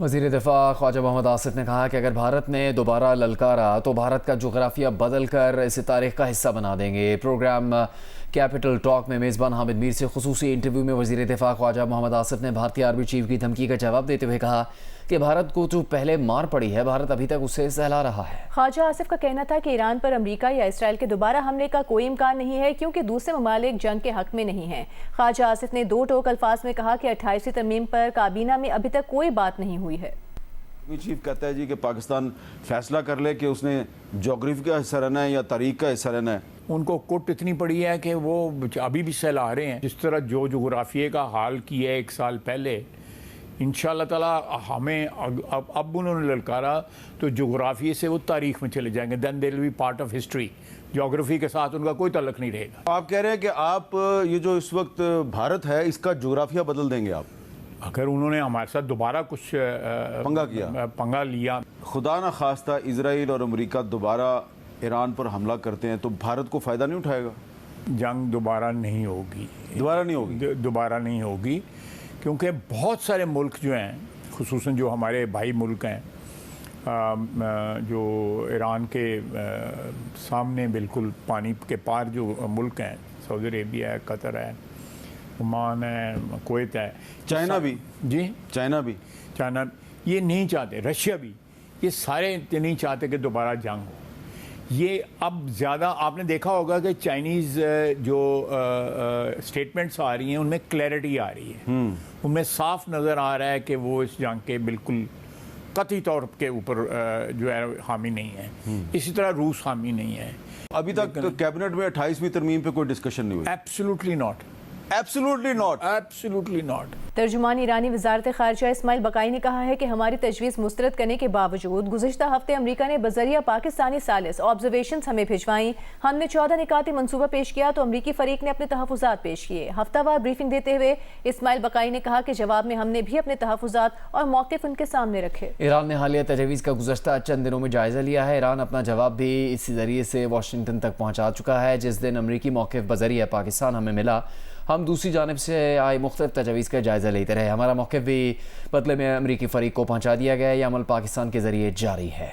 وزیر دفاع خواجہ محمد آصف نے کہا کہ اگر بھارت نے دوبارہ للکارا تو بھارت کا جغرافیہ بدل کر اسے تاریخ کا حصہ بنا دیں گے۔ پروگرام کیپٹل ٹاک میں میزبان حامد میر سے خصوصی انٹرویو میں وزیر دفاع خواجہ محمد آصف نے بھارتی آرمی چیف کی دھمکی کا جواب دیتے ہوئے کہا کہ بھارت کو جو پہلے مار پڑی ہے بھارت ابھی تک اسے سہلا رہا ہے۔ خواجہ آصف کا کہنا تھا کہ ایران پر امریکہ یا اسرائیل کے دوبارہ حملے کا کوئی امکان نہیں ہے کیونکہ دوسرے ممالک جنگ کے حق میں نہیں ہیں۔ خواجہ آصف نے دو ٹوک الفاظ میں کہا کہ 28ویں ترمیم پر کابینہ میں ابھی تک کوئی بات نہیں ہوئی ہے۔ چیف کہتا ہے جی کہ پاکستان فیصلہ کر لے کہ اس نے جغرافی کا حصہ رہنا ہے یا تاریخ کا حصہ رہنا ہے۔ ان کو کٹ اتنی پڑی ہے کہ وہ ابھی بھی سہلا رہے ہیں۔ جس طرح جو جغرافیے کا حال کیا ہے 1 سال پہلے، انشاءاللہ تعالی ہمیں اب انہوں نے للکارا تو جغرافیے سے وہ تاریخ میں چلے جائیں گے۔ Then they will be part of history. جغرافی کے ساتھ ان کا کوئی تعلق نہیں رہے گا۔ آپ کہہ رہے ہیں کہ آپ یہ جو اس وقت بھارت ہے اس کا جغرافیہ بدل دیں گے آپ اگر انہوں نے ہمارے ساتھ دوبارہ کچھ پنگا لیا۔ خدا نہ خواستہ اسرائیل اور امریکہ دوبارہ ایران پر حملہ کرتے ہیں تو بھارت کو فائدہ نہیں اٹھائے گا؟ جنگ دوبارہ نہیں ہوگی۔ دوبارہ نہیں ہوگی کیونکہ بہت سارے ملک جو ہیں، خصوصاً جو ہمارے بھائی ملک ہیں، جو ایران کے سامنے بالکل پانی کے پار جو ملک ہیں، سعودی عربیہ ہے، قطر ہے، عمان ہے، کویت ہے، چائنا بھی، جی چائنا یہ نہیں چاہتے، رشیا بھی، یہ سارے نہیں چاہتے کہ دوبارہ جنگ ہو۔ یہ اب زیادہ آپ نے دیکھا ہوگا کہ چائنیز جو سٹیٹمنٹس آ رہی ہیں ان میں کلیئرٹی آ رہی ہے، ان میں صاف نظر آ رہا ہے کہ وہ اس جنگ کے بالکل قطعی طور کے اوپر جو ہے حامی نہیں ہے۔ اسی طرح روس حامی نہیں ہے۔ ابھی تک کیبنٹ میں 28ویں ترمیم پہ کوئی ڈسکشن نہیں ہوئی؟ Absolutely not, absolutely not, absolutely not. ترجمان ایرانی وزارت خارجہ اسماعیل بقائی نے کہا ہے کہ ہماری تجویز مسترد کرنے کے باوجود گزشتہ ہفتے امریکہ نے بذریعہ پاکستانی ثالث آبزرویشنز ہمیں بھجوائیں۔ ہم نے 14 نکاتی منصوبہ پیش کیا تو امریکی فریق نے اپنے تحفظات پیش کیے۔ ہفتہ وار بریفنگ دیتے ہوئے اسماعیل بقائی نے کہا کہ جواب میں ہم نے بھی اپنے تحفظات اور موقف ان کے سامنے رکھے۔ ایران نے حالیہ تجاویز کا گزشتہ چند دنوں میں جائزہ لیا ہے۔ ایران اپنا جواب بھی اسی ذریعے سے واشنگٹن تک پہنچا چکا ہے۔ جس دن امریکی موقف بذریعہ پاکستان ہمیں ملا، ہم دوسری جانب سے آئی مختلف تجاویز کا جائزہ لیتے رہے۔ ہمارا موقف بھی بدلے میں امریکی فریق کو پہنچا دیا گیا ہے۔ یہ عمل پاکستان کے ذریعے جاری ہے۔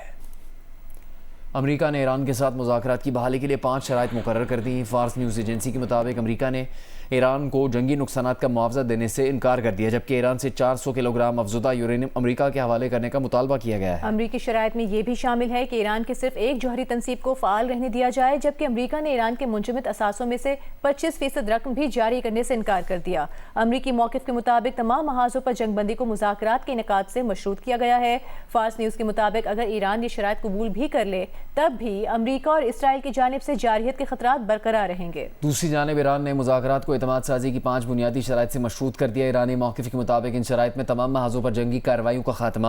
امریکہ نے ایران کے ساتھ مذاکرات کی بحالی کے لیے 5 شرائط مقرر کر دی۔ فارس نیوز ایجنسی کے مطابق امریکہ نے ایران کو جنگی نقصانات کا معاوضہ دینے سے انکار کر دیا، جبکہ ایران سے 400 کلو گرام افزودہ یورینیم امریکہ کے حوالے کرنے کا مطالبہ کیا گیا ہے۔ امریکی شرائط میں یہ بھی شامل ہے کہ ایران کی صرف ایک جوہری تنصیب کو فعال رہنے دیا جائے، جبکہ امریکہ نے ایران کے منجمد اثاثوں میں سے 25% رقم بھی جاری کرنے سے انکار کر دیا۔ امریکی موقف کے مطابق تمام محاذوں پر جنگ بندی کو مذاکرات کے انعقاد سے مشروط کیا گیا ہے۔ فارس نیوز کے مطابق اگر ایران یہ شرائط قبول بھی کر لے تب بھی امریکہ اور اسرائیل کی جانب سے جارحیت کے خطرات برقرار رہیں گے۔ دوسری جانب ایران نے مذاکرات کو اعتماد سازی کی 5 بنیادی شرائط سے مشروط کر دیا۔ ایرانی موقف کے مطابق ان شرائط میں تمام محاذوں پر جنگی کارروائیوں کا خاتمہ،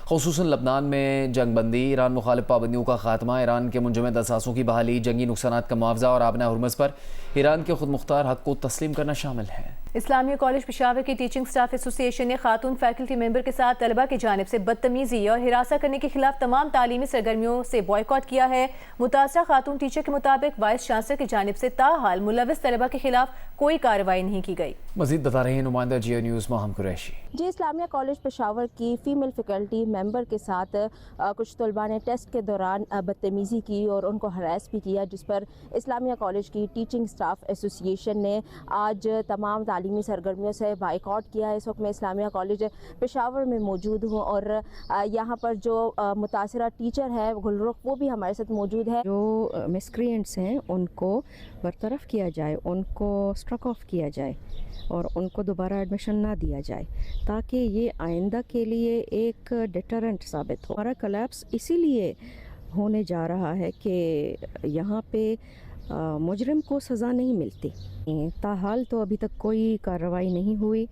خصوصاً لبنان میں جنگ بندی، ایران مخالف پابندیوں کا خاتمہ، ایران کے منجمد اثاثوں کی بحالی، جنگی نقصانات کا معاوضہ اور آبنہ ہرمز پر ایران کے خود مختار حق کو تسلیم کرنا شامل ہے۔ اسلامیہ کالج پشاور کی ٹیچنگ سٹاف ایسوسی ایشن نے خاتون فیکلٹی ممبر کے ساتھ طلبہ کی جانب سے بدتمیزی اور ہراساں کرنے کے خلاف تمام تعلیمی سرگرمیوں سے بائیکاٹ کیا ہے۔ متاثرہ خاتون ٹیچر کے مطابق وائس چانسلر کی جانب سے تاحال ملوث طلبہ کے خلاف کوئی کارروائی نہیں کی گئی۔ مزید بتا رہے ہیں نمائندہ جیو نیوز ماہم قریشی۔ جی، اسلامیہ کالج پشاور کی فیمیل فیکلٹی ممبر کے ساتھ کچھ طلباء نے ٹیسٹ کے دوران بدتمیزی کی اور ان کو ہراس بھی کیا، جس پر اسلامیہ کالج کی ٹیچنگ سٹاف ایسوسی ایشن نے آج تمام تعلیمی سرگرمیوں سے بائیکاٹ کیا ہے۔ اس وقت میں اسلامیہ کالج پشاور میں موجود ہوں اور یہاں پر جو متاثرہ ٹیچر ہے گلرخ، وہ بھی ہمارے ساتھ موجود ہے۔ جو مسکرینٹس ہیں ان کو برطرف کیا جائے، ان کو اسٹرک آف کیا جائے اور ان کو دوبارہ ایڈمیشن نہ دیا جائے تاکہ یہ آئندہ کے لیے ایک ڈیٹرنٹ ثابت ہو۔ ہمارا کلیپس اسی لیے ہونے جا رہا ہے کہ یہاں پہ مجرم کو سزا نہیں ملتی۔ تاحال تو ابھی تک کوئی کارروائی نہیں ہوئی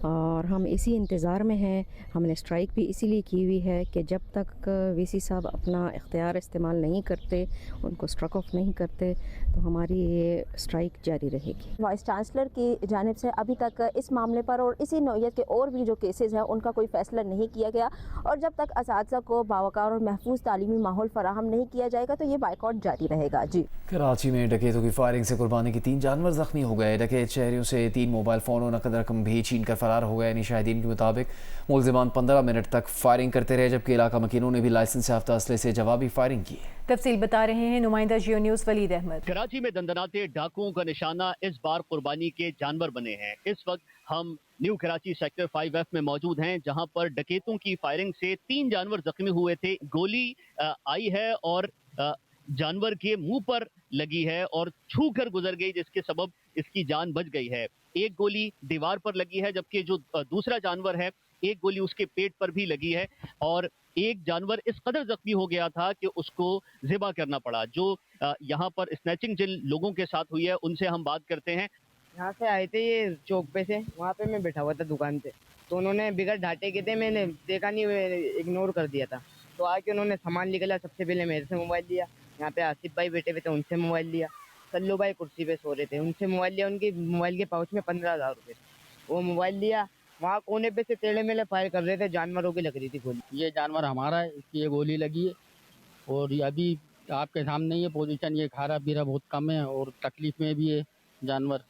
اور ہم اسی انتظار میں ہیں۔ ہم نے اسٹرائک بھی اسی لیے کی ہوئی ہے کہ جب تک وی سی صاحب اپنا اختیار استعمال نہیں کرتے، ان کو اسٹرک آف نہیں کرتے، تو ہماری یہ اسٹرائک جاری رہے گی۔ وائس چانسلر کی جانب سے ابھی تک اس معاملے پر اور اسی نوعیت کے اور بھی جو کیسز ہیں ان کا کوئی فیصلہ نہیں کیا گیا، اور جب تک اساتذہ کو باوقار اور محفوظ تعلیمی ماحول فراہم نہیں کیا جائے گا تو یہ بائیکاٹ جاری رہے گا۔ جی، کراچی میں ڈکیتوں کی فائرنگ سے قربانی کی 3 جانور زخمی ہو گئے۔ ڈکیت شہریوں سے 3 موبائل فون اور نقد رقم بھی چھین کر فرار फरार हो गए। यानी शाहिदीन के मुताबिक मुलजिमान 15 मिनट तक फायरिंग करते रहे, जबकि इलाका मकीनों ने भी लाइसेंस याफ्ता असले से जवाबी फायरिंग की। तफसील बता रहे हैं नुमाइंदा जियो न्यूज़ वलीद अहमद। कराची में दंदनाते डाकुओं का निशाना इस बार कुर्बानी के जानवर बने हैं। इस वक्त हम न्यू कराची सेक्टर 5F में मौजूद हैं, जहां पर डकैतों की फायरिंग से 3 जानवर जख्मी हुए थे। गोली आई है और जानवर के मुंह पर लगी है और छू कर गुजर गई, जिसके सबब इसकी जान बच गई है। एक गोली दीवार पर लगी है, जबकि जो दूसरा जानवर है एक गोली उसके पेट पर भी लगी है और एक जानवर इस कदर जख्मी हो गया था कि उसको ज़िबा करना पड़ा। जो यहाँ पर स्नैचिंग जिन लोगों के साथ हुई है उनसे हम बात करते हैं। यहाँ से आए थे ये चौक पे से, वहाँ पे मैं बैठा हुआ था दुकान पे, तो उन्होंने बिगड़ ढाटे के थे, मैंने देखा नहीं, इग्नोर कर दिया था। तो आके उन्होंने सामान निकला, सबसे पहले मेरे से मोबाइल लिया, यहाँ पे आसिफ भाई बैठे हुए थे उनसे मोबाइल लिया, सल्लू भाई कुर्सी पे सो रहे थे उनसे मोबाइल लिया। उनके मोबाइल के पाउच में 15,000 रुपये, वो मोबाइल लिया। वहाँ कोने पे से टेढ़े मेढ़े फायर कर रहे थे, जानवरों की लग रही थी गोली। ये जानवर हमारा है, इसकी ये गोली लगी है और ये अभी आपके सामने ये पोजीशन, ये खारा पीरा बहुत कम है और तकलीफ में भी है जानवर।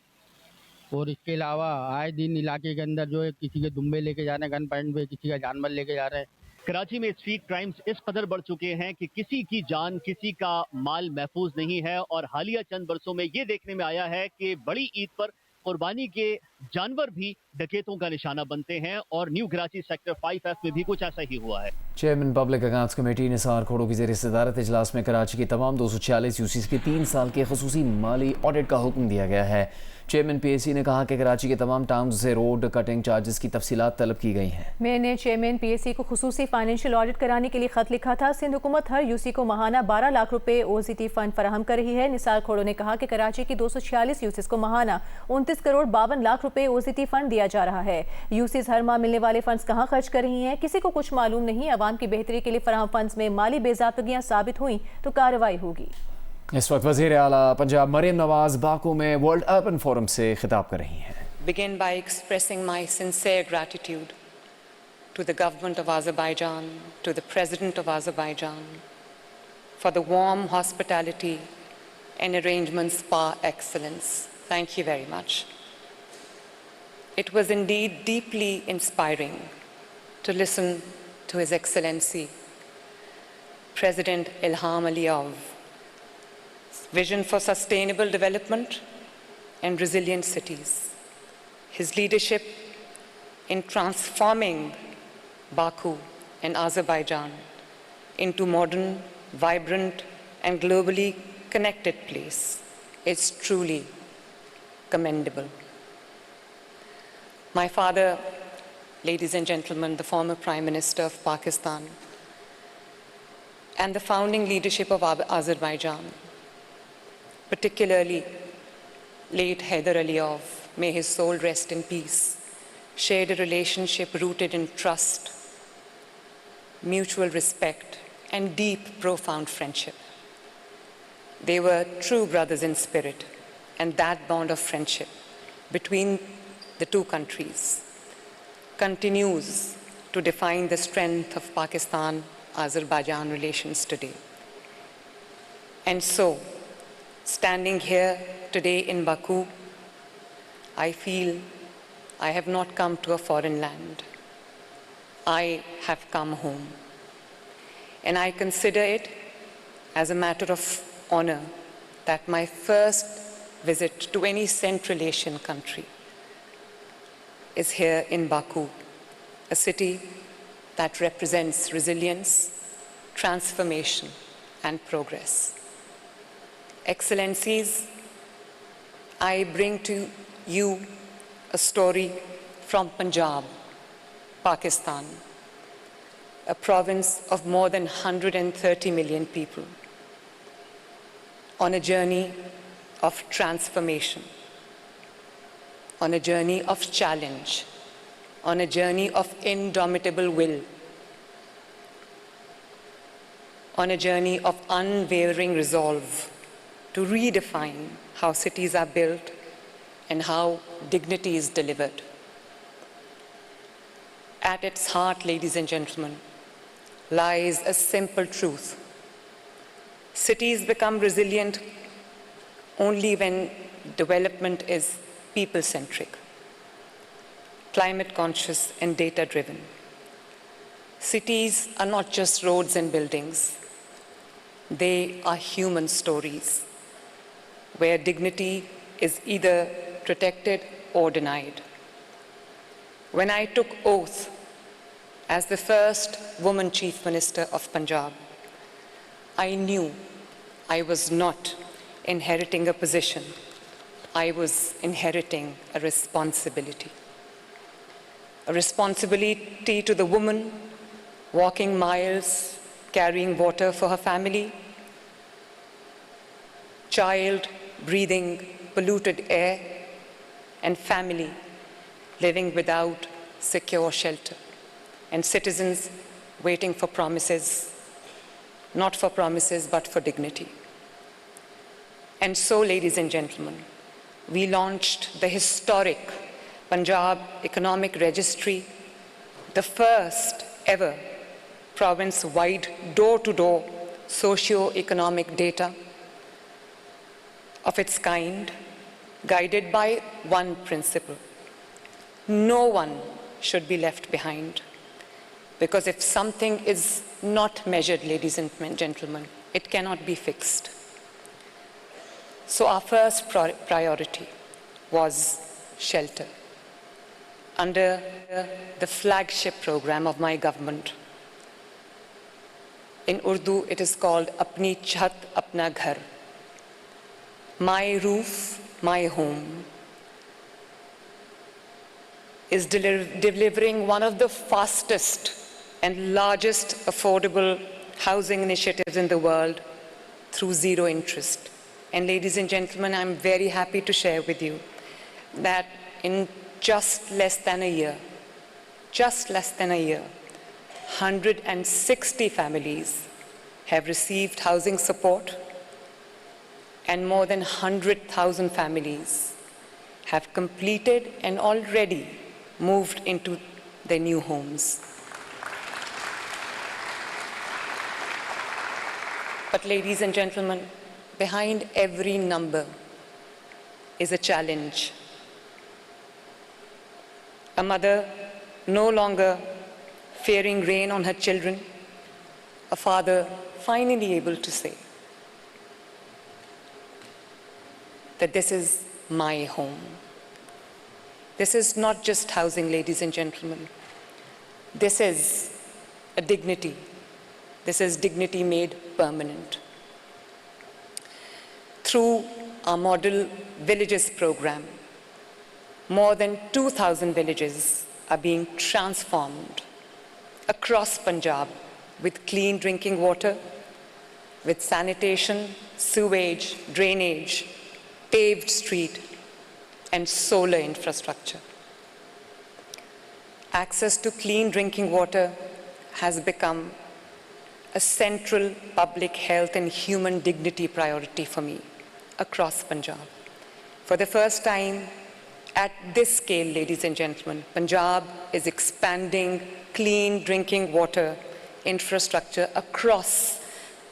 और इसके अलावा आए दिन इलाके के अंदर जो है किसी के दुम्बे लेके जा रहे हैं, गन पॉइंट पे किसी का जानवर लेके जा रहे हैं। कराची में स्ट्रीट क्राइम्स इस कदर बढ़ चुके हैं कि किसी की जान, किसी का माल महफूज नहीं है। और हालिया चंद बरसों में ये देखने में आया है कि बड़ी ईद पर कुर्बानी के जानवर भी डकैतों का निशाना बनते हैं और न्यू कराची सेक्टर 5F में भी कुछ ऐसा ही हुआ है। Chairman public accounts committee Nisar Khuhro की ज़ेर सदारत इजलास में कराची की तमाम 246 यूसीज के 3 साल के खसूसी माली ऑडिट का हुक्म दिया गया है। चेयरमैन PAC ने कहा कि कराची के तमाम टाउन से रोड कटिंग चार्जेस की तफसीलात तलब की गई हैं। मेयर ने चेयरमैन PAC को खुसूसी फाइनेंशियल ऑडिट कराने के लिए खत लिखा था। सिंध हुकूमत हर यूसी को माहाना 12 लाख रुपए OCT फंड फराहम कर रही है। निसार खोड़ो ने कहा कि कराची की 246 यूसीज को माहाना 29 करोड़ 52 लाख रुपए OCT फंड दिया जा रहा है। यूसीज हर माह मिलने वाले फंड्स कहाँ खर्च कर रही हैं, किसी को कुछ मालूम नहीं। अवाम की बेहतरी के लिए फराहम फंड्स में माली बेज़ाब्तगियां साबित हुई तो कार्रवाई होगी। इस वक्त वज़ीर आला पंजाब मरियम नवाज बाकू में वर्ल्ड अर्बन फोरम से खिताब कर रही हैं। Begin by expressing my sincere gratitude to the government of Azerbaijan, to the President of Azerbaijan, for the warm hospitality and arrangements par excellence. Thank you very much. It was indeed deeply inspiring to listen to His Excellency President Ilham Aliyev's vision for sustainable development and resilient cities. His leadership in transforming Baku and Azerbaijan into modern, vibrant, and globally connected place is truly commendable. My father, ladies and gentlemen, the former Prime Minister of Pakistan and the founding leadership of Azerbaijan, particularly late Haider Aliyev, may his soul rest in peace, shared a relationship rooted in trust, mutual respect, and deep, profound friendship. They were true brothers in spirit, and that bond of friendship between the two countries continues to define the strength of Pakistan-Azerbaijan relations today. And so, standing here today in Baku, I feel I have not come to a foreign land. I have come home. And I consider it as a matter of honor that my first visit to any Central Asian country is here in Baku, a city that represents resilience, transformation, and progress. Excellencies, I bring to you a story from Punjab, Pakistan, a province of more than 130 million people, on a journey of transformation, on a journey of challenge, on a journey of indomitable will, on a journey of unwavering resolve to redefine how cities are built and how dignity is delivered. At its heart, ladies and gentlemen, lies a simple truth. Cities become resilient only when development is people-centric. climate conscious, and data driven. Cities are not just roads and buildings. They are human stories where dignity is either protected or denied. When I took oath as the first woman Chief Minister of Punjab, I knew I was not inheriting a position. I was inheriting a responsibility. A responsibility to the woman walking miles, carrying water for her family, child breathing polluted air, and family living without secure shelter, and citizens waiting for promises, not for promises, but for dignity. And so, ladies and gentlemen, we launched the historic Punjab Economic Registry, the first ever province-wide door-to-door socio-economic data of its kind, guided by one principle: no one should be left behind. Because if something is not measured, ladies and gentlemen, it cannot be fixed. So our first priority was shelter. Under the flagship program of my government, in Urdu it is called Apni Chhat Apna Ghar, my roof, my home, is delivering one of the fastest and largest affordable housing initiatives in the world through zero interest. And ladies and gentlemen, I'm very happy to share with you that in just less than a year, 160 families have received housing support, and more than 100,000 families have completed and already moved into their new homes. But ladies and gentlemen, behind every number is a challenge. A mother no longer fearing rain on her children, a father finally able to say that this is my home. This is not just housing, ladies and gentlemen. This is a dignity. This is dignity made permanent. Through our Model Villages program, more than 2,000 villages are being transformed across Punjab with clean drinking water, with sanitation, sewage, drainage, paved street, and solar infrastructure. Access to clean drinking water has become a central public health and human dignity priority for me across Punjab. For the first time at this scale, ladies and gentlemen, Punjab is expanding clean drinking water infrastructure across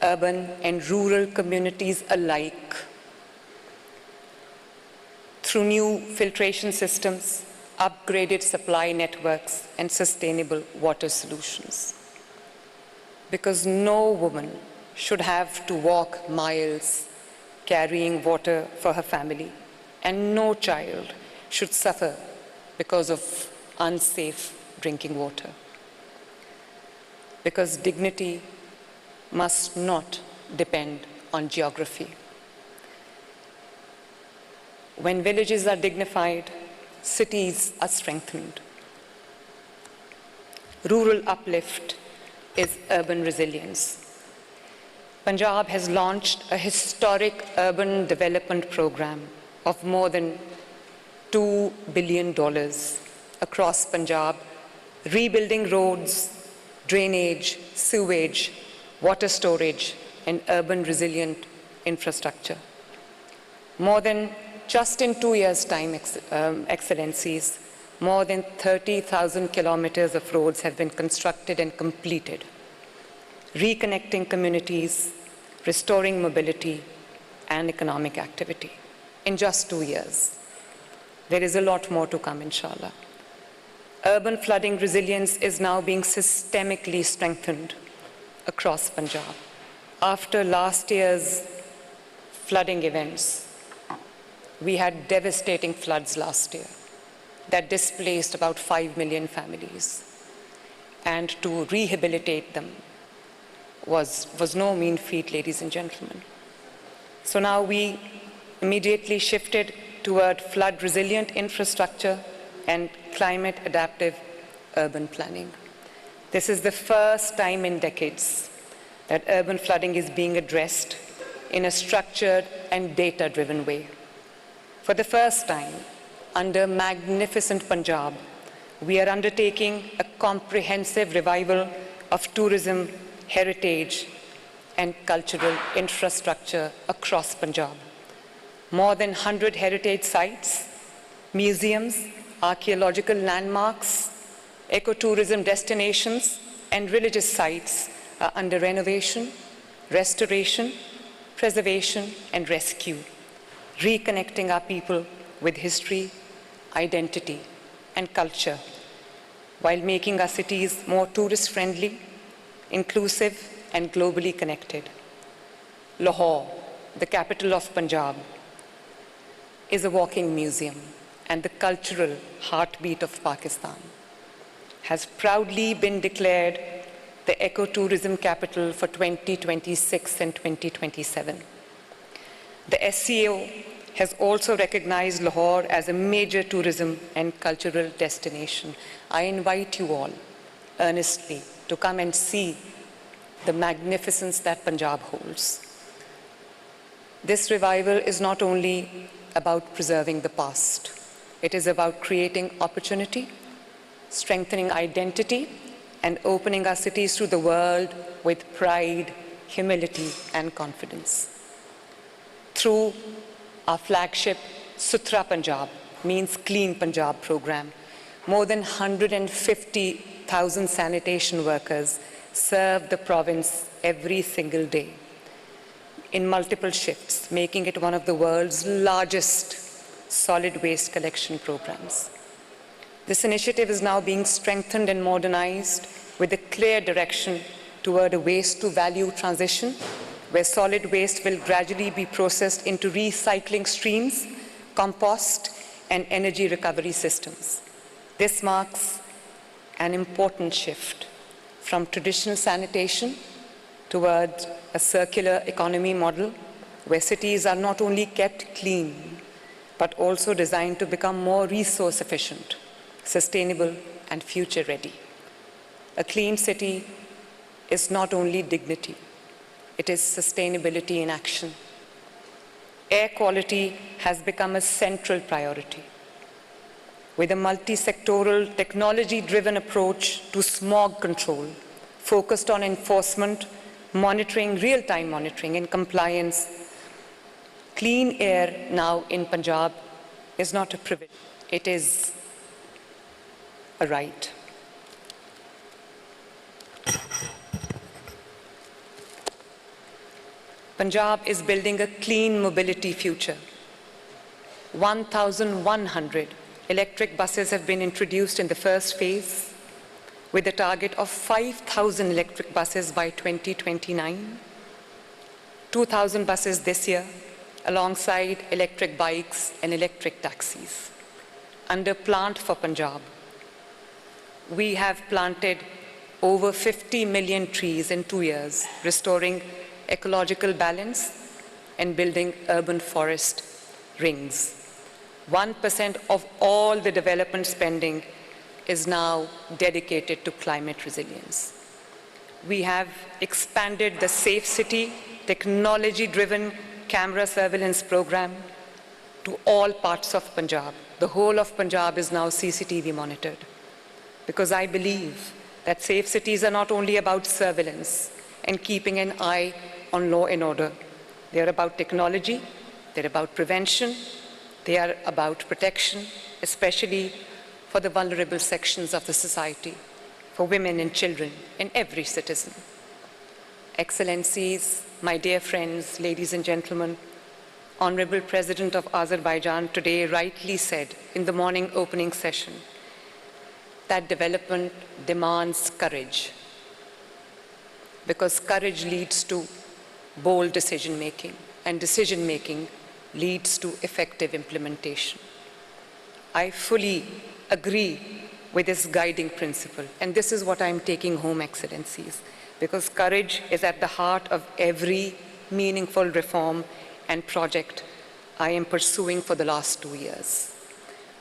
urban and rural communities alike through new filtration systems, upgraded supply networks, and sustainable water solutions. Because no woman should have to walk miles carrying water for her family, and no child should suffer because of unsafe drinking water. Because dignity must not depend on geography. When villages are dignified, cities are strengthened. Rural uplift is urban resilience. Punjab has launched a historic urban development program of more than $2 billion across Punjab, rebuilding roads, drainage, sewage, water storage, and urban resilient infrastructure. More than, just in 2 years' time, Excellencies, more than 30,000 kilometers of roads have been constructed and completed, reconnecting communities, restoring mobility and economic activity in just 2 years. There is a lot more to come, inshallah. Urban flooding resilience is now being systemically strengthened across Punjab. After last year's flooding events, we had devastating floods last year that displaced about 5 million families. And to rehabilitate them was no mean feat, ladies and gentlemen. So now we immediately shifted toward flood-resilient infrastructure and climate-adaptive urban planning. This is the first time in decades that urban flooding is being addressed in a structured and data-driven way. For the first time, under Magnificent Punjab, we are undertaking a comprehensive revival of tourism, heritage, and cultural infrastructure across Punjab. More than 100 heritage sites, museums, archaeological landmarks, ecotourism destinations, and religious sites are under renovation, restoration, preservation, and rescue, reconnecting our people with history, identity, and culture, while making our cities more tourist-friendly, inclusive, and globally connected. Lahore, the capital of Punjab, is a walking museum and the cultural heartbeat of Pakistan, has proudly been declared the ecotourism capital for 2026 and 2027. The SCO has also recognized Lahore as a major tourism and cultural destination. I invite you all earnestly to come and see the magnificence that Punjab holds. This revival is not only about preserving the past, it is about creating opportunity, strengthening identity, and opening our cities to the world with pride, humility, and confidence. Through our flagship Suthra Punjab, means Clean Punjab program, more than 150,000 sanitation workers serve the province every single day in multiple shifts, making it one of the world's largest solid waste collection programs. This initiative is now being strengthened and modernized with a clear direction toward a waste-to-value transition, where solid waste will gradually be processed into recycling streams, compost, and energy recovery systems. This marks an important shift from traditional sanitation towards a circular economy model where cities are not only kept clean, but also designed to become more resource efficient, sustainable, and future ready. A clean city is not only dignity, it is sustainability in action. Air quality has become a central priority, with a multi-sectoral, technology-driven approach to smog control, focused on enforcement, monitoring, real-time monitoring, and compliance. Clean air now in Punjab is not a privilege, it is a right. Punjab is building a clean mobility future. 1,100 electric buses have been introduced in the first phase, with a target of 5,000 electric buses by 2029, 2,000 buses this year, alongside electric bikes and electric taxis. Under Plant for Punjab, we have planted over 50 million trees in 2 years, restoring ecological balance and building urban forest rings. 1% of all the development spending is now dedicated to climate resilience. We have expanded the Safe City, technology-driven camera surveillance program to all parts of Punjab. The whole of Punjab is now CCTV monitored, because I believe that safe cities are not only about surveillance and keeping an eye on law and order. They are about technology, they're about prevention, they are about protection, especially for the vulnerable sections of the society, for women and children and every citizen. Excellencies, my dear friends, ladies and gentlemen, Honorable President of Azerbaijan today rightly said in the morning opening session that development demands courage, because courage leads to bold decision making, and decision making leads to effective implementation. I fully agree with this guiding principle, and this is what I'm taking home, Excellencies, because courage is at the heart of every meaningful reform and project I am pursuing for the last 2 years.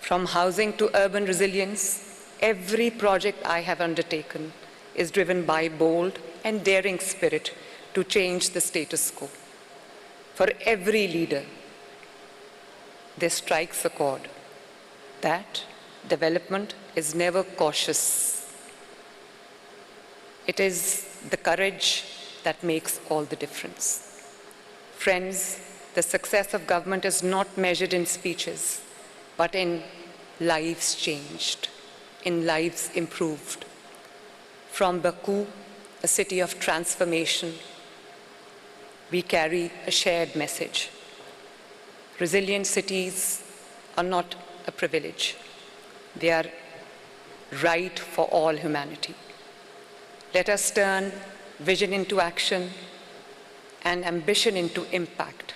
From housing to urban resilience, every project I have undertaken is driven by bold and daring spirit to change the status quo. For every leader, this strikes a chord that development is never cautious. It is the courage that makes all the difference. Friends, the success of government is not measured in speeches, but in lives changed, in lives improved. From Baku, a city of transformation, we carry a shared message. Resilient cities are not a privilege. They are right for all humanity. Let us turn vision into action and ambition into impact,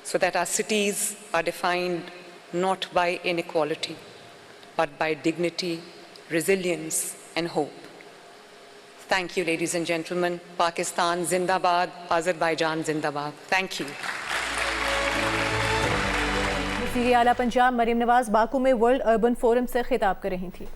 so that our cities are defined not by inequality, but by dignity, resilience, and hope. Thank you, ladies and gentlemen. Pakistan Zindabad, Azerbaijan Zindabad. Thank you. वज़ीर आला Punjab Maryam Nawaz Baku में world urban forum से खिताब कर रही थी।